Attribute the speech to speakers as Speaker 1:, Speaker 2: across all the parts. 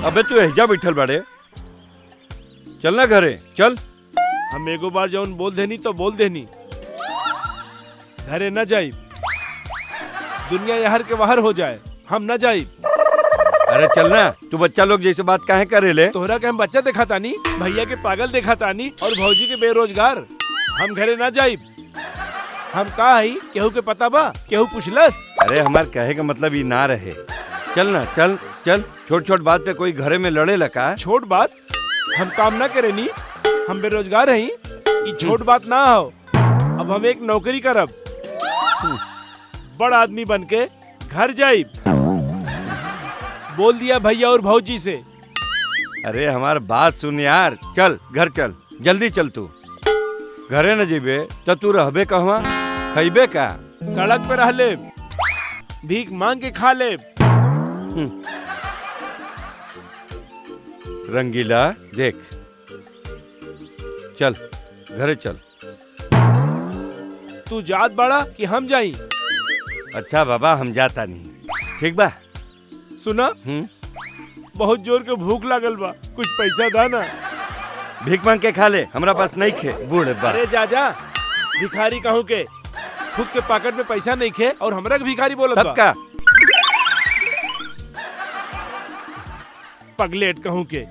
Speaker 1: अबे तू एहजा बैठल बाड़े, चल ना घरे चल।
Speaker 2: हम एगो बार जौन बोल देनी तो बोल देनी, घरे न जाई, दुनिया यहर के बाहर हो जाए, हम न जाई।
Speaker 1: अरे चल ना, तू बच्चा लोग जैसे बात काहे करे ले।
Speaker 2: तोहरा के हम बच्चा देखा तानी, भैया के पागल देखा तानी और भौजी के बेरोजगार। हम घरे न जाई। हम का हई केहू के पता बा, केहू पुछलस।
Speaker 1: अरे हमार कहे का मतलब ये ना रहे। चल ना चल चल, छोट छोट बात पे कोई घरे में लड़े लगा।
Speaker 2: छोट बात, हम काम न करे नी, हम बेरोजगार हई, ये छोट बात ना हो। अब हम एक नौकरी करब, बड़ आदमी बन के घर जाई। बोल दिया भैया और भौजी से।
Speaker 1: अरे हमार बात सुन यार, चल घर चल, जल्दी चल। तू घरे न जीबे तो तू रहबे कहवा, खइबे का?
Speaker 2: सड़क पे रह ले, भीख मांग के खा ले।
Speaker 1: रंगीला देख, चल घरे चल।
Speaker 2: तू जात बड़ा कि हम जाई?
Speaker 1: अच्छा बाबा, हम जाता नहीं, ठीक बा।
Speaker 2: सुना, बहुत जोर के भूख लागल बा, कुछ पैसा दा ना।
Speaker 1: भीख मांग के खा ले, हमरा पास नहीं खे बूढ़ बा।
Speaker 2: अरे जा, भिखारी कहूँ के, खुद के पॉकेट में पैसा नहीं खे और हमरा के भिखारी बोलत बा।
Speaker 1: का
Speaker 2: पगलेट कहूँ के।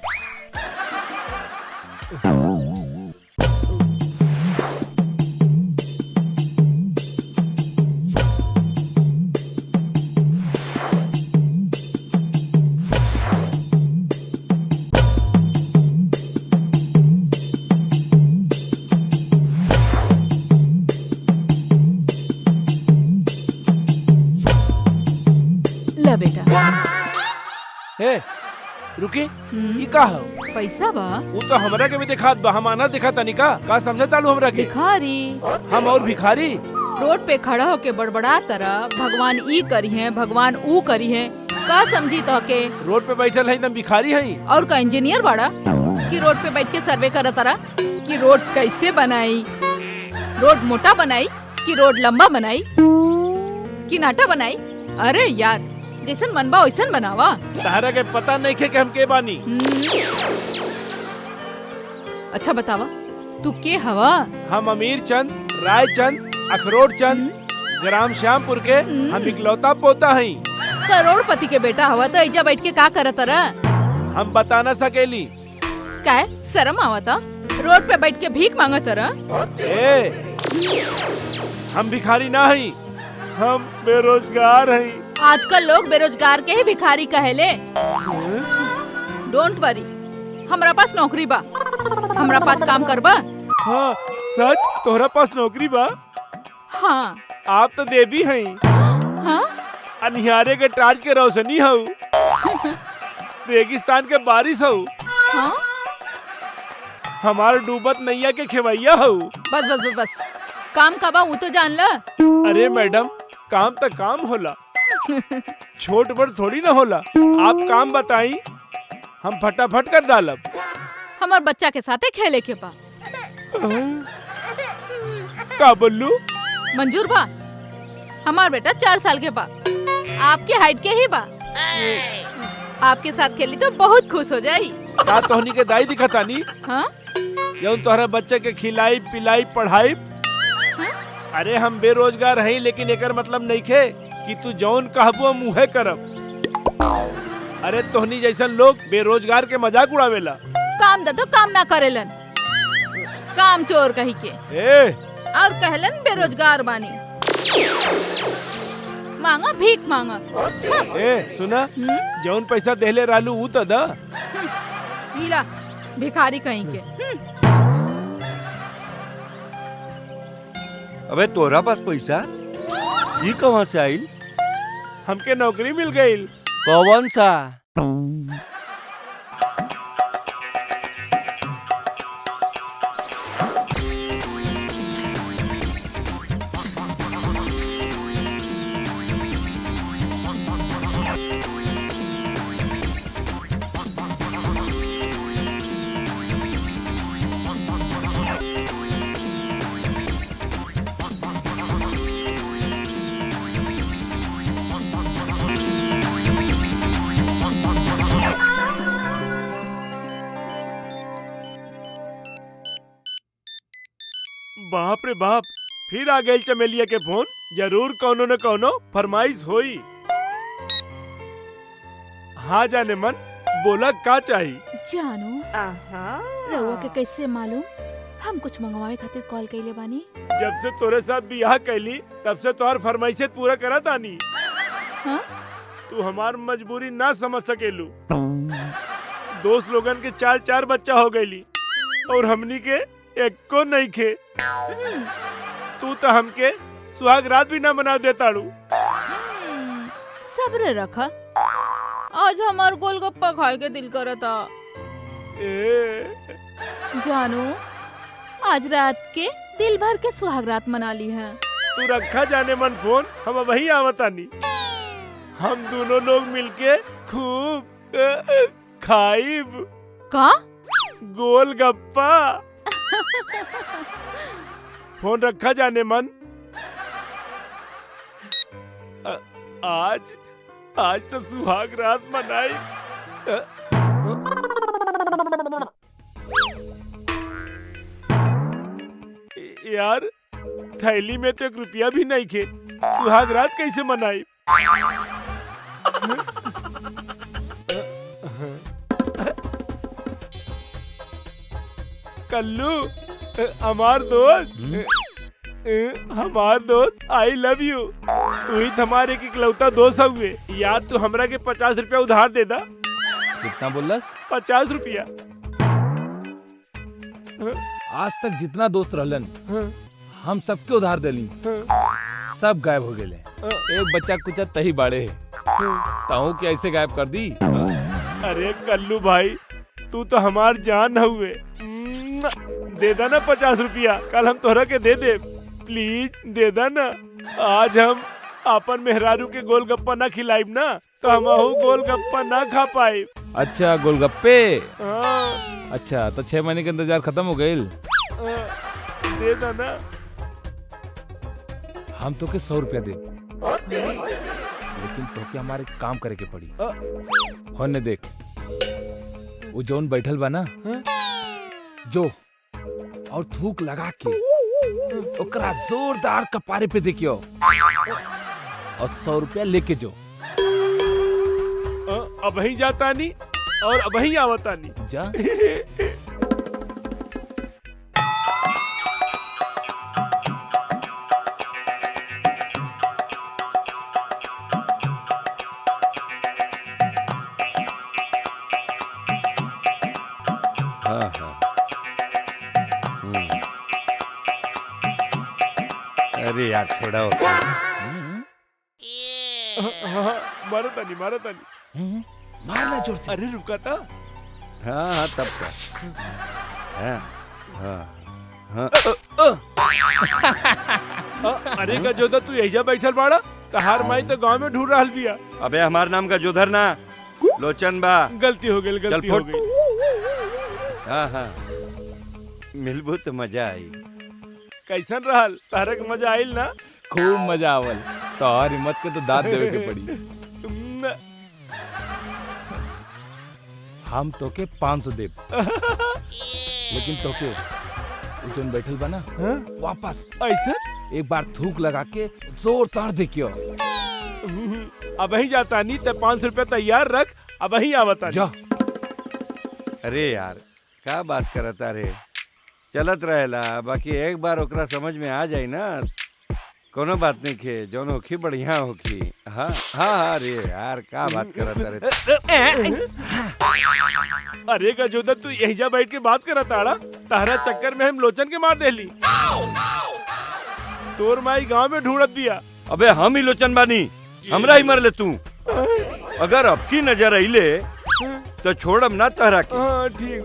Speaker 3: बेटा
Speaker 2: हे रुकी, ई का हो?
Speaker 3: पैसा बा?
Speaker 2: वो तो हमरा के भी दिखात बा, हम आना दिखा तानी का समझे तालू हमरा के?
Speaker 3: भिखारी।
Speaker 2: हम और भिखारी?
Speaker 3: रोड पे खड़ा होके बड़बड़ा तरह भगवान ई करी है, भगवान ऊ करी है, का समझी तो के?
Speaker 2: रोड पे बैठल है, तुम भिखारी है?
Speaker 3: और का इंजीनियर बाड़ा कि रोड पे बैठ के सर्वे करत तरह कि रोड कैसे बनाई, रोड मोटा बनाई कि रोड लंबा बनाई कि नाटा बनाई? अरे यार, जैसन मनबा वैसन बनावा।
Speaker 2: तारा के पता नहीं खे कि हम के बानी।
Speaker 3: अच्छा बतावा, तू के हवा?
Speaker 2: हम अमीर चंद, राय चंद, अखरोट चंद, ग्राम श्यामपुर के हम इकलौता पोता हई।
Speaker 3: करोड़पति के बेटा हवा तो ऐजा बैठ के का करत रहा?
Speaker 2: हम बता न सकेली।
Speaker 3: क्या शर्म आवता? रोड पे बैठ के भीख मांगत रहा?
Speaker 2: हम भिखारी ना हई, हम बेरोजगार हई।
Speaker 3: आजकल लोग बेरोजगार के ही भिखारी कहेले। डोंट वरी, हमरा पास नौकरी बा, हमरा पास काम करबा?
Speaker 2: हाँ सच, तोहरा पास नौकरी बा?
Speaker 3: हाँ।
Speaker 2: आप तो देवी हैं।
Speaker 3: हाँ?
Speaker 2: अनिहारे के टार्च के रोशनी हो, रेगिस्तान के बारिश हो।
Speaker 3: हाँ?
Speaker 2: हमारे डूबत नैया के खेवैया हो।
Speaker 3: बस बस बस बस, काम का बा वो तो जान ला।
Speaker 2: अरे मैडम, काम तो काम होला, छोट बड़ थोड़ी ना होला। आप काम बताई, हम फटाफट कर डालब।
Speaker 3: हमार बच्चा के साथे खेले के बा।
Speaker 2: का बोलू?
Speaker 3: मंजूर बा? हमार बेटा 4 साल के बा, आपके हाइट के ही बा। आपके साथ खेली तो बहुत खुश हो जाई।
Speaker 2: का तोहनी के दाई दिखतानी?
Speaker 3: हाँ?
Speaker 2: जौन तोहरा बच्चे के खिलाई पिलाई पढ़ाई।
Speaker 3: हाँ?
Speaker 2: अरे हम बेरोजगार हई, लेकिन एकर मतलब नहीं खे कि तू जौन कहबो मुहे करब। अरे तोहनी जैसन लोग बेरोजगार के मजाक उड़ावेला।
Speaker 3: काम दा तो काम ना करेलन, काम चोर कही के। और कहलन बेरोजगार बानी, मांगा भीख मांगा।
Speaker 2: सुना, जौन पैसा देले रालू ऊ तो दा।
Speaker 3: हीला भिखारी कहीं के।
Speaker 1: अबे तोरा पास पैसा ये कहाँ से आइल?
Speaker 2: हमके नौकरी मिल गई।
Speaker 1: कौन सा?
Speaker 2: बाप रे बाप, फिर आ गई चमेलिया के फोन। जरूर कौनो न कौनो फरमाइश होई। हाँ जाने मन, बोला का चाहिए?
Speaker 3: जानू रउआ के कैसे मालूम हम कुछ मंगवावे खातिर कॉल कइले बानी?
Speaker 2: जब से तोरे साथ बियाह कैली तब से तोहर फरमाइशे पूरा करा तानी।
Speaker 3: हाँ?
Speaker 2: तू हमार मजबूरी ना समझ सकेलू। दोस्त लोगन के 4 बच्चा हो गईली और हमनी के एको नहीं खे। तू तो हमके सुहाग रात भी ना मना देताड़ू।
Speaker 3: सब्र रखा, आज हमार गोलगप्पा खाए के दिल करता। जानू आज रात के दिल भर के सुहाग रात मना ली है।
Speaker 2: तू रखा जाने मन फोन, हम वही आवतानी। हम दोनों लोग मिलके खूब खाइब
Speaker 3: का
Speaker 2: गोलगप्पा। फोन रखा जाने मन। आज तो सुहाग रात मनाई। यार थैली में तो 1 रुपया भी नहीं खे, सुहाग रात कैसे मनाई? कल्लू हमार दोस्त आई लव यू। तू ही हमारे एक इकलौता दोस्त हुए। यार तू हमरा के 50 रुपया उधार दे दा।
Speaker 4: कितना बोलस?
Speaker 2: 50 रुपया।
Speaker 4: आज तक जितना दोस्त रहलन हम सबके उधार देली, सब गायब हो गए। एक बच्चा कुछ तही बाड़े है, ताऊ के ऐसे गायब कर दी।
Speaker 2: अरे कल्लू भाई, तू तो हमार जान हुए। दे दा ना 50 रुपया, कल हम तोहरा के दे दे। प्लीज दे दा ना। आज हम अपन मेहरारू के गोलगप्पा ना खिलाइब ना तो हम गोलगप्पा ना खा पाए।
Speaker 4: अच्छा गोलगप्पे।
Speaker 2: हाँ।
Speaker 4: अच्छा तो 6 महीने के इंतजार खत्म हो गए।
Speaker 2: दे दा ना।
Speaker 4: हम तो के 100 रुपया दे, लेकिन तो के हमारे काम करे के पड़ी। होने देख, वो जोन बैठल बा ना, जो और थूक लगा के ओकरा जोरदार कपारे पे देखियो और 100 रुपया लेके जो।
Speaker 2: अब ही जाता नहीं और अब ही आवता नहीं।
Speaker 4: जा।
Speaker 1: हाँ हाँ। अरे यार छोड़ा होता।
Speaker 2: मारो तानी।
Speaker 4: मारना जोर से।
Speaker 2: अरे रुका था।
Speaker 1: हाँ तब का। हाँ हाँ हाँ।
Speaker 2: अरे का जोधा तू यही बैठल बाड़ा, तहार माई तो गांव में ढूंढ रहा बिया।
Speaker 1: अबे हमार नाम का जोधर ना, लोचन बा।
Speaker 2: गलती हो गई।
Speaker 1: हाँ हाँ, मिलबू तो मजा आई।
Speaker 2: कैसन रहल? तारक मजा आइल ना?
Speaker 4: खूब मजा आवल। तो और हिम्मत के तो दांत देवे के पड़ी। हम तो के 500 देब, लेकिन तो के जोन बैठल बना वापस
Speaker 2: ऐसा
Speaker 4: एक बार थूक लगा के जोरदार देखियो।
Speaker 2: अब ही जाता नहीं तो 500 रुपया तैयार रख। अब ही आवता
Speaker 4: जा।
Speaker 1: अरे यार का बात करता रे, चलत रहेला। बाकी एक बार ओकरा समझ में आ जाई ना, कोनो बात नहीं खे, जौन होखी बढ़िया होखी। हाँ हाँ हाँ। अरे यार का बात करता रे।
Speaker 2: अरे का जोधा तू यही जा बैठ के बात करत आड़ा, तारा चक्कर में हम लोचन के मार देली। तोर माई गांव में ढूंढत दिया।
Speaker 1: अबे हम ही लोचन बानी, हमरा ही मर ले तू। अगर अब की नजर आइले तो छोड़म ना तहरा के।
Speaker 2: हाँ ठीक।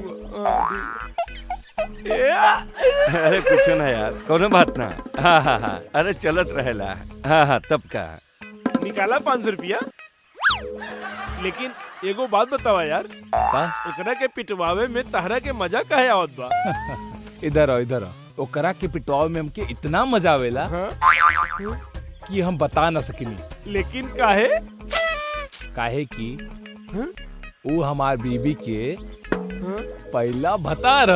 Speaker 1: अरे कुछ ना यार, कोनो बात ना। हाँ हाँ हाँ। अरे चलत रहेला। हाँ हाँ तब का।
Speaker 2: निकाला 500 रुपया। लेकिन एगो बात बतावा यार, एकरा के पिटवावे में तहरा के मजा काहे आवत बा?
Speaker 4: इधर आओ। ओकरा के पिटवावे में हमके इतना मजा आवेला कि हम बता ना सकिनी।
Speaker 2: लेकिन काहे?
Speaker 4: काहे कि वो हमार बीबी के पहला भतार।